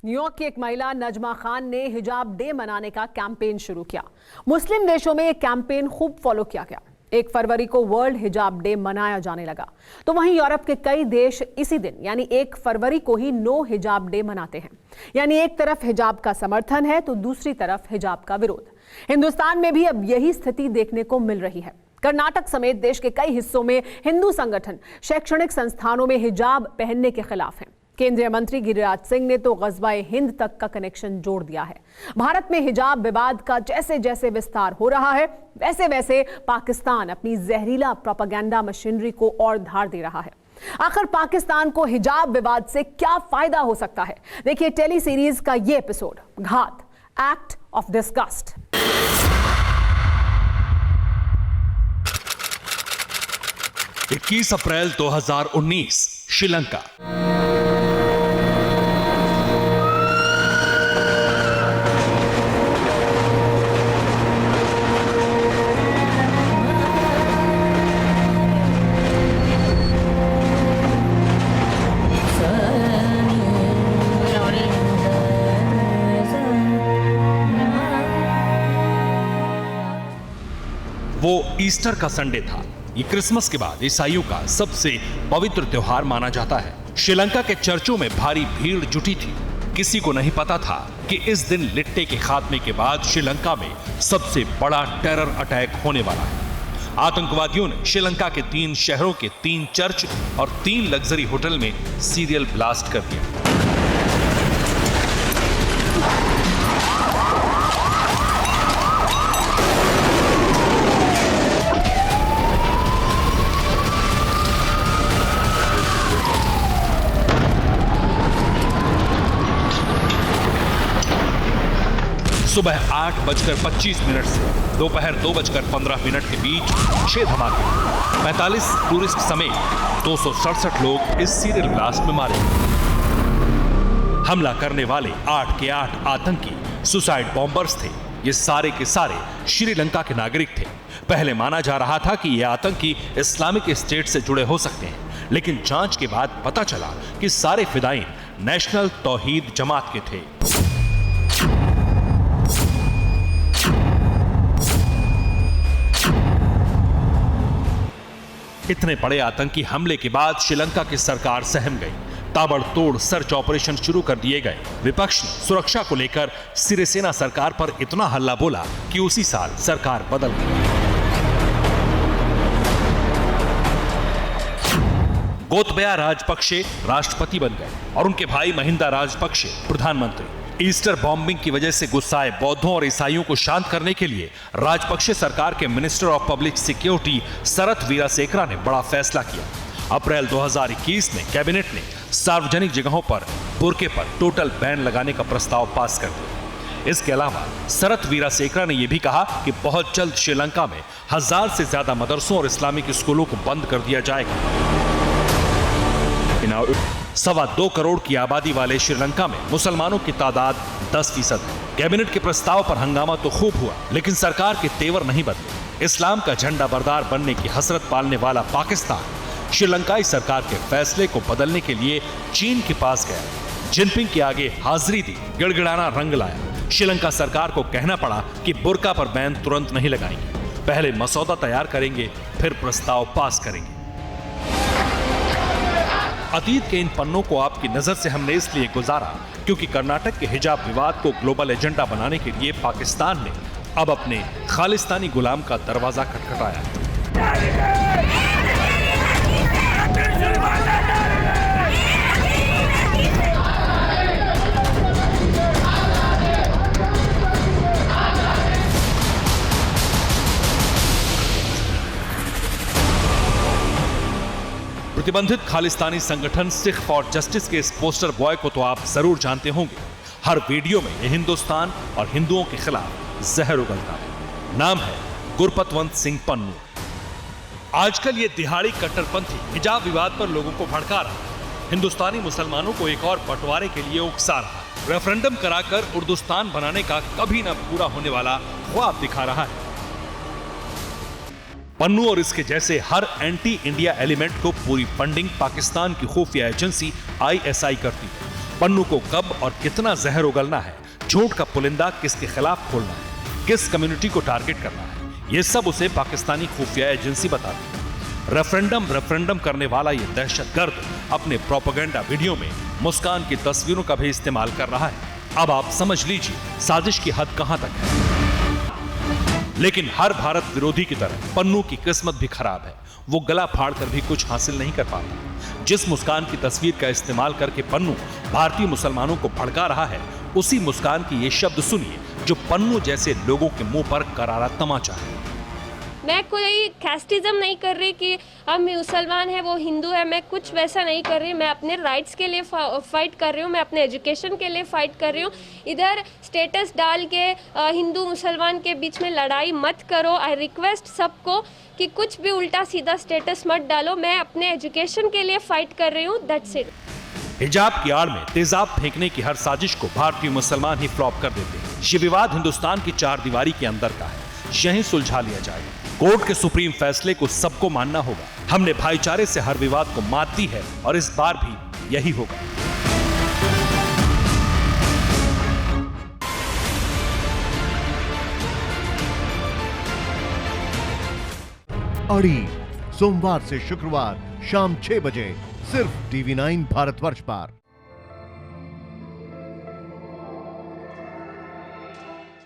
New York की एक महिला नजमा खान ने हिजाब डे मनाने का कैंपेन शुरू किया। मुस्लिम देशों में यह कैंपेन खूब फॉलो किया गया। 1 फरवरी को वर्ल्ड हिजाब डे मनाया जाने लगा, तो वहीं यूरोप के कई देश इसी दिन यानी 1 फरवरी को ही नो हिजाब डे मनाते हैं। यानी एक तरफ हिजाब का समर्थन है तो दूसरी तरफ हिजाब का विरोध। हिंदुस्तान में भी अब यही स्थिति देखने को मिल रही है। कर्नाटक समेत देश के कई हिस्सों में हिंदू संगठन शैक्षणिक संस्थानों में हिजाब पहनने के खिलाफ हैं। केंद्रीय मंत्री गिरिराज सिंह ने तो ग़ज़वा-ए हिंद तक का कनेक्शन जोड़ दिया है। भारत में हिजाब विवाद का जैसे जैसे विस्तार हो रहा है, वैसे वैसे पाकिस्तान अपनी जहरीला प्रोपेगेंडा मशीनरी को और धार दे रहा है। आखिर पाकिस्तान को हिजाब विवाद से क्या फायदा हो सकता है? देखिए टेली सीरीज का ये एपिसोड, घात, एक्ट ऑफ डिस्गस्ट। अप्रैल 2019 श्रीलंका। वो ईस्टर का संडे था। ये क्रिसमस के बाद ईसाइयों का सबसे पवित्र त्योहार माना जाता है। श्रीलंका के चर्चों में भारी भीड़ जुटी थी। किसी को नहीं पता था कि इस दिन लिट्टे के खात्मे के बाद श्रीलंका में सबसे बड़ा टेरर अटैक होने वाला है। आतंकवादियों ने श्रीलंका के 3 शहरों के 3 चर्च और 3 लग्जरी होटल में सीरियल ब्लास्ट कर दिया। सुबह 8:25 से दोपहर 2:15 के बीच 6 धमाके, 45 टूरिस्ट समेत 267 लोग इस सीरियल ब्लास्ट में मारे। हमला करने वाले 8 के 8 आतंकी सुसाइड बॉम्बर्स थे। ये सारे के सारे श्रीलंका के नागरिक थे। पहले माना जा रहा था कि ये आतंकी इस्लामिक स्टेट से जुड़े हो सकते हैं, लेकिन जांच के बाद पता चला कि सारे फिदायीन नेशनल तौहीद जमात के थे। इतने बड़े आतंकी हमले के बाद श्रीलंका की सरकार सहम गई। ताबड़तोड़ सर्च ऑपरेशन शुरू कर दिए गए। विपक्ष ने सुरक्षा को लेकर सिरिसेना सरकार पर इतना हल्ला बोला कि उसी साल सरकार बदल गई। गोतबया राजपक्षे राष्ट्रपति बन गए और उनके भाई महिंदा राजपक्षे प्रधानमंत्री। ईस्टर बॉम्बिंग की वजह से गुस्साए बौद्धों और ईसाइयों को शांत करने के लिए राजपक्षे सरकार के minister of public security Sarath Weerasekara ने बड़ा फैसला किया। अप्रैल 2021 में कैबिनेट ने सार्वजनिक जगहों पर बुर्के पर टोटल बैन लगाने का प्रस्ताव पास कर दिया। इसके अलावा शरथ वीरासेकरा ने यह भी कहा कि बहुत जल्द श्रीलंका में 1000 से ज्यादा मदरसों और इस्लामिक स्कूलों को बंद कर दिया जाएगा। 2.25 करोड़ की आबादी वाले श्रीलंका में मुसलमानों की तादाद 10% है। कैबिनेट के प्रस्ताव पर हंगामा तो खूब हुआ, लेकिन सरकार के तेवर नहीं बदले। इस्लाम का झंडा बरदार बनने की हसरत पालने वाला पाकिस्तान श्रीलंकाई सरकार के फैसले को बदलने के लिए चीन के पास गया। जिनपिंग के आगे हाजिरी दी, गिड़गिड़ाना रंग लाया। श्रीलंका सरकार को कहना पड़ा कि बुर्का पर बैन तुरंत नहीं लगाएंगे, पहले मसौदा तैयार करेंगे, फिर प्रस्ताव पास करेंगे। अतीत के इन पन्नों को आपकी नजर से हमने इसलिए गुजारा क्योंकि कर्नाटक के हिजाब विवाद को ग्लोबल एजेंडा बनाने के लिए पाकिस्तान ने अब अपने खालिस्तानी गुलाम का दरवाजा खटखटाया। प्रतिबंधित खालिस्तानी संगठन सिख फॉर जस्टिस के इस पोस्टर बॉय को तो आप जरूर जानते होंगे। हर वीडियो में ये हिंदुस्तान और हिंदुओं के खिलाफ जहर उगलता है। नाम है गुरपतवंत सिंह पन्नू। आजकल ये दिहाड़ी कट्टरपंथी हिजाब विवाद पर लोगों को भड़का रहा है। हिंदुस्तानी मुसलमानों को एक और बंटवारे के लिए उकसा रहा है। रेफरेंडम कराकर उर्दुस्तान बनाने का कभी न पूरा होने वाला ख्वाब दिखा रहा है। पन्नू और इसके जैसे हर एंटी इंडिया एलिमेंट को पूरी फंडिंग पाकिस्तान की खुफिया एजेंसी ISI करती है। पन्नू को कब और कितना जहर उगलना है, झूठ का पुलिंदा किसके खिलाफ खोलना है, किस कम्युनिटी को टारगेट करना है, ये सब उसे पाकिस्तानी खुफिया एजेंसी बताती है। रेफरेंडम करने वाला ये दहशतगर्द अपने प्रोपेगेंडा वीडियो में मुस्कान की तस्वीरों का भी इस्तेमाल कर रहा है। अब आप समझ लीजिए साजिश की हद कहां तक है। लेकिन हर भारत विरोधी की तरह पन्नू की किस्मत भी खराब है। वो गला फाड़ कर भी कुछ हासिल नहीं कर पाता। जिस मुस्कान की तस्वीर का इस्तेमाल करके पन्नू भारतीय मुसलमानों को भड़का रहा है, उसी मुस्कान की ये शब्द सुनिए जो पन्नू जैसे लोगों के मुंह पर करारा तमाचा है। मैं कोई कैस्टिज्म नहीं कर रही कि अब मुसलमान है वो हिंदू है, मैं कुछ वैसा नहीं कर रही। मैं अपने राइट्स के लिए फाइट कर रही हूँ, मैं अपने एजुकेशन के लिए फाइट कर रही हूँ। इधर स्टेटस डाल के हिंदू मुसलमान के बीच में लड़ाई मत करो। आई रिक्वेस्ट सबको कि कुछ भी उल्टा सीधा स्टेटस मत डालो। मैं अपने एजुकेशन के लिए फाइट कर रही हूँ, दैट्स इट। हिजाब की आड़ में तेजाब फेंकने की हर साजिश को भारतीय मुसलमान ही फ्लॉप कर देते हैं। ये विवाद हिंदुस्तान की चार दीवारी के अंदर का है, यहीं सुलझा लिया जाएगा। कोर्ट के सुप्रीम फैसले को सबको मानना होगा। हमने भाईचारे से हर विवाद को मात दी है और इस बार भी यही होगा। अड़ी सोमवार से शुक्रवार शाम 6 बजे सिर्फ TV9 भारतवर्ष पर।